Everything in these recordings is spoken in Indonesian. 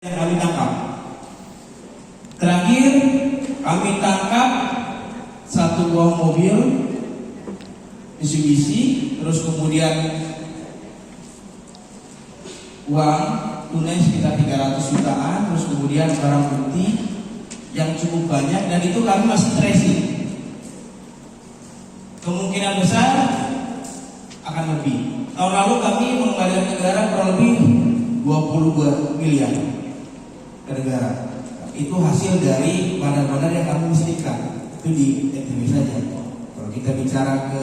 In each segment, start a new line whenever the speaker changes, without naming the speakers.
yang kami tangkap. Terakhir kami tangkap satu buah mobil Mitsubishi, terus kemudian uang tunai sekitar 300 jutaan, terus kemudian barang bukti yang cukup banyak, dan itu kami masih tracing. Kemungkinan besar akan lebih. Tahun lalu kami mengembalikan negara kurang lebih 22 miliar ke negara. Itu hasil dari bandar-bandar yang kami misikan. Itu di NTB saja. Kalau kita bicara ke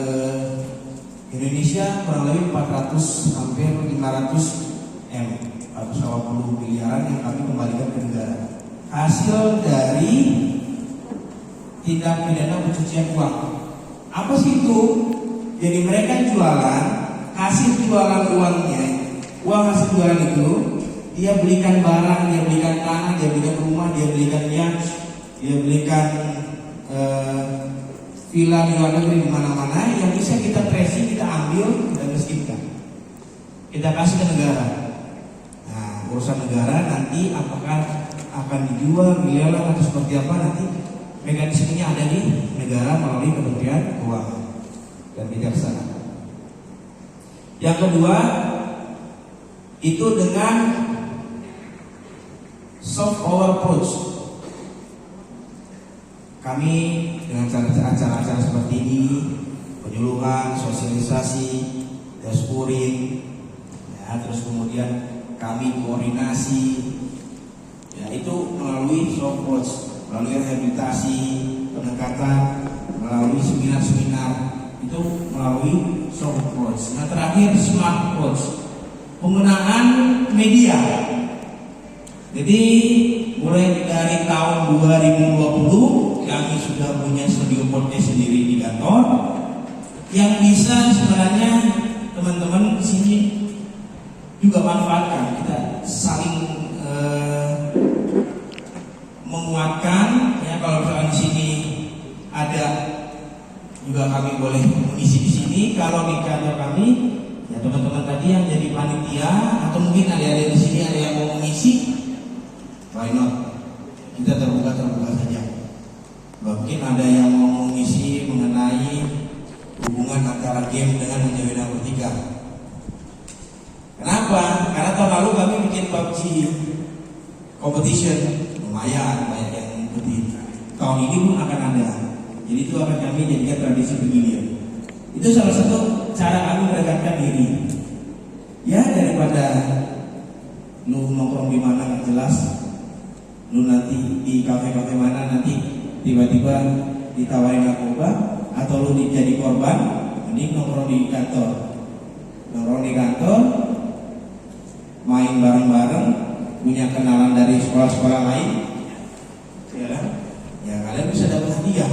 Indonesia, kurang lebih 400 sampai 500 M, 480 miliaran yang kami kembalikan ke negara. Hasil dari tindak pidana pencucian uang. Apa sih itu? Jadi mereka jualan, hasil jualan uangnya, uang hasil jualan itu dia belikan barang, dia belikan tanah, dia belikan rumah, dia belikan yacht, dia belikan villa di luar negeri di mana-mana yang bisa kita tracing, kita ambil, kita miskinkan, kita kasih ke negara. Nah, urusan negara nanti apakah akan dijual, dilelang atau seperti apa, nanti mekanismenya ada di negara melalui Kementerian Keuangan dan Kejaksaan. Yang kedua itu dengan soft power approach. Kami dengan acara-acara seperti ini, penyuluhan, sosialisasi, dashboarding, ya, terus kemudian kami koordinasi, ya, itu melalui soft approach, melalui rehabilitasi, pendekatan, melalui seminar-seminar, itu melalui soft approach. Nah, terakhir smart approach, penggunaan media. Jadi mulai dari tahun 2020 kami sudah punya studio podcast sendiri di kantor yang bisa sebenarnya teman-teman di sini juga manfaatkan. Kita saling menguatkan, ya. Kalau misalnya di sini ada juga kami boleh mengisi di sini. Kalau di kantor kami, ya teman-teman tadi yang jadi panitia atau mungkin ada di sini ada yang mau mengisi, why not? Kita terbuka saja. Mungkin ada yang mau mengisi mengenai hubungan antara game dengan menjadi narkotika. Kenapa? Karena tahun lalu kami bikin PUBG competition, lumayan banyak yang mengikuti. Tahun ini pun akan ada. Jadi itu akan kami jadikan tradisi begini. Itu salah satu cara kami mendekatkan diri. Ya, daripada lu nongkrong di mana nggak jelas, lu nanti di kafe-kafe mana nanti tiba-tiba ditawarin narkoba, atau lu jadi korban, mending nongkrong di kantor. Nongkrong di kantor, main bareng-bareng, punya kenalan dari sekolah-sekolah lain, ya, ya kalian bisa dapat hadiah.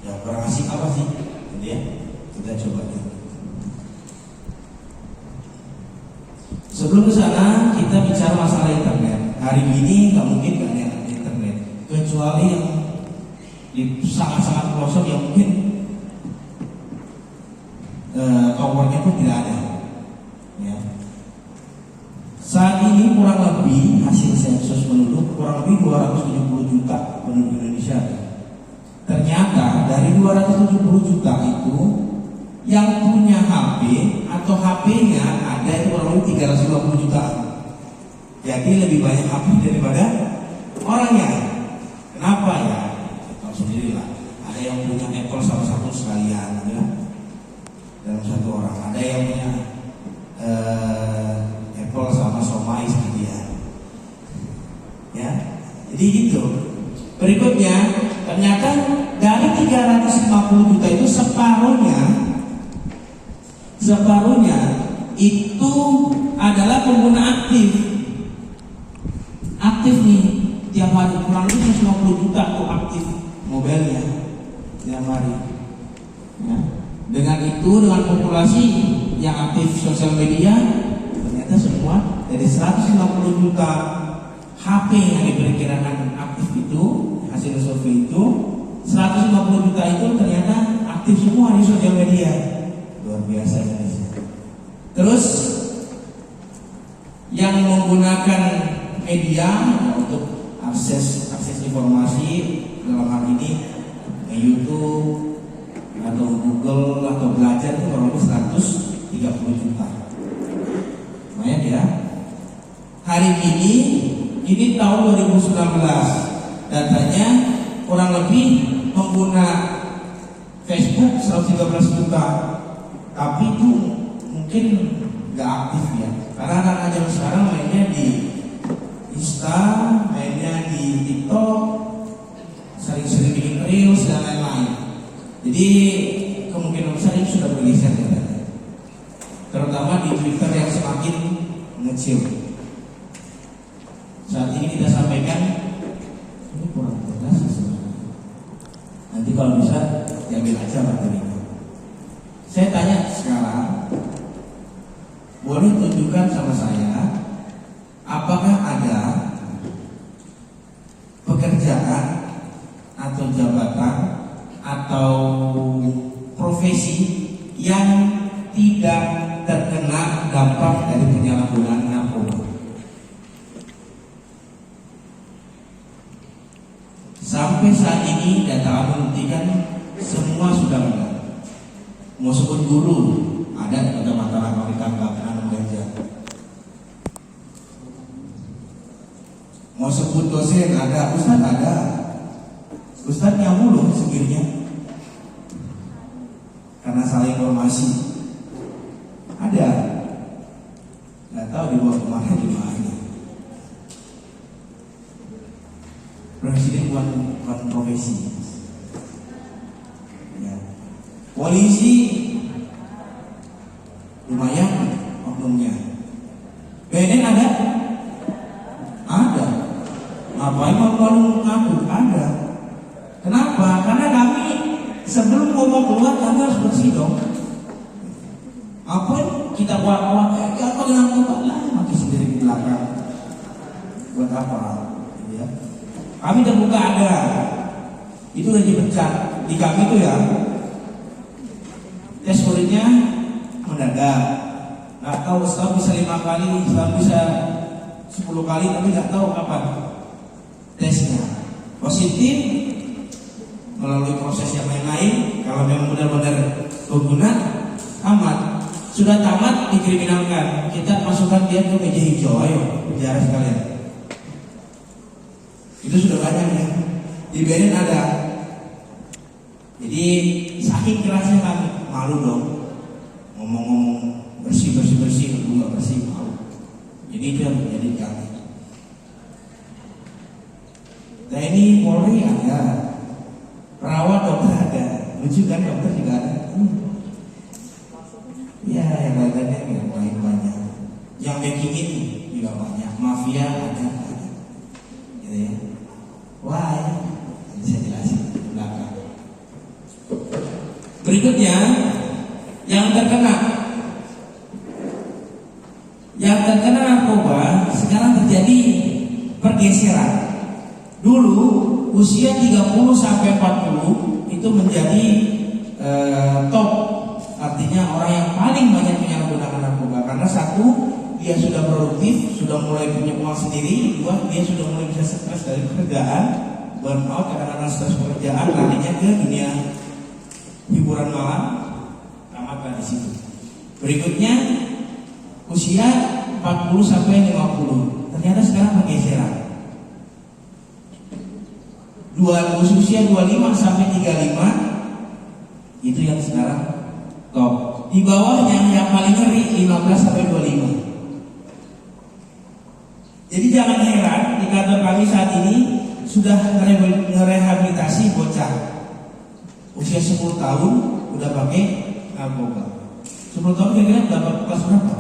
Ya, kurang asik apa sih? Gitu ya. Kita coba gitu. Sebelum ke sana kita bicara masalah internet. Hari ini nggak mungkin nggak ada internet, kecuali yang di sangat-sangat pelosok yang mungkin towernya pun tidak ada. Ya. Saat ini kurang lebih hasil sensus penduduk kurang lebih 270 juta penduduk Indonesia. Ternyata dari 270 juta itu yang punya HP atau HP-nya ada itu kurang lebih 350 juta. Jadi lebih banyak HP daripada orangnya. Kenapa ya? Tahu sendirilah. Ada yang punya Apple sama Samsung sekalian, ya. Dalam satu orang. Ada yang punya Apple sama Somai sekalian. Ya. Jadi gitu. Berikutnya, ternyata dari 350 juta itu separuhnya itu adalah pengguna aktif nih tiap hari, kurang lebih 150 juta tuh aktif mobilnya tiap hari. Ya. Dengan itu, dengan populasi yang aktif sosial media, ternyata semua dari 150 juta HP yang diperkirakan aktif itu, hasil survei itu 150 juta itu ternyata aktif semua di sosial media. Luar biasa Indonesia. Terus yang menggunakan media untuk akses informasi, dalam hal ini YouTube atau Google atau belajar itu kurang lebih 130 juta. Lumayan ya. Hari ini tahun 2019, datanya kurang lebih pengguna Facebook 113 juta, tapi itu mungkin nggak aktif ya, karena anak-anak zaman sekarang mainnya di Insta, mainnya di TikTok, sering-sering bikin reels dan lain-lain. Jadi kemungkinan besar ini sudah bergeser katanya, terutama di Twitter yang semakin mengecil. Saat ini kita sampaikan, ini kurang jelas sebenarnya. Nanti kalau bisa diambil aja materinya. Saya tanya sekarang, boleh tunjukkan sama saya, apakah ada pekerjaan atau jabatan atau profesi yang tidak terkena dampak dari penyalahgunaan narkoba? Sampai saat ini data kami membuktikan semua sudah ada. Mau sebut guru, ada kata-kata kami tangkap anak ganja. Mau sebut dosen, ada. Ustadz ada. Ustadz nyamuk loh sekiranya, karena salah informasi. Ada. Nggak tahu dibawa kemana gimana. Presiden bukan profesi. Ya. Polisi lumayan oknumnya. BNN ada? Ada. Ngapain mau ngaku? Ada. Kenapa? Karena kami sebelum ngomong keluar kami harus bersih dong. Apa kita buat awak apa dengan Tuhan lah mati sendiri di belakang. Buat apa? Ya. Kami terbuka ada. Itu udah dipecat. Di kami itu ya. Tes urinnya mendadak. Nggak tahu setahun bisa 5 kali, setahun bisa 10 kali, tapi nggak tahu kapan tesnya. Positif melalui proses yang lain-lain. Kalau memang benar-benar berguna, amat. Sudah tamat dikriminalkan. Kita masukkan dia ke meja hijau, ayo penjara sekalian. Itu sudah banyak ya. Di BNN ada. Jadi saking kerasnya kami malu dong. Ngomong-ngomong bersih, nggak bersih malu. Jadi itu yang menjadi kami. TNI Polri ada, perawat dokter ada, lucu kan dokter juga ada. Ya yang lainnya yang lain banyak. Yang making it juga banyak, mafia ada. Gitu ya. Wah, ini saya jelasin di belakang. Berikutnya yang terkena narkoba sekarang terjadi pergeseran. Dulu usia 30 sampai 40 itu menjadi top, artinya orang yang paling banyak menyalahgunakan narkoba karena satu, dia sudah produktif, sudah mulai punya uang sendiri. Dua, dia sudah mulai bisa stres dari pekerjaan, burnout kadang-kadang stres pekerjaan, larinya ke dunia hiburan malam, tamatlah di situ. Berikutnya usia 40 sampai 50, ternyata sekarang pergeseran. Usia 25 sampai 35 itu yang sekarang top. Di bawahnya yang paling ngeri 15 sampai 25. Jadi jangan heran di kantor kami saat ini sudah merehabilitasi bocah usia 10 tahun udah pakai narkoba. 10 tahun kira-kira dapat kelas berapa?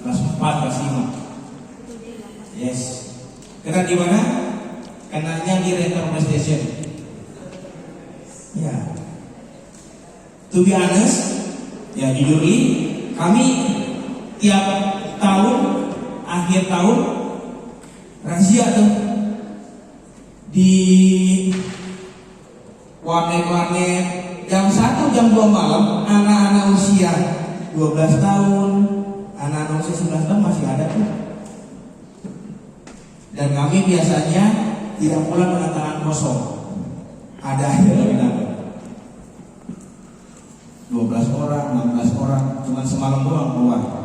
Kelas 4, kelas 5. Yes. Kena di mana? Kenanya di rental PlayStation. Ya. To be honest, ya jujur kami tiap tahun akhir tahun razia tuh di warnet jam 1 jam 2 malam, anak-anak usia 12 tahun, anak-anak usia 11 tahun masih ada tuh. Dan kami biasanya tidak pulang dengan tangan kosong. Ada aja kami dapat 12 orang, 16 orang, cuma semalam doang keluar.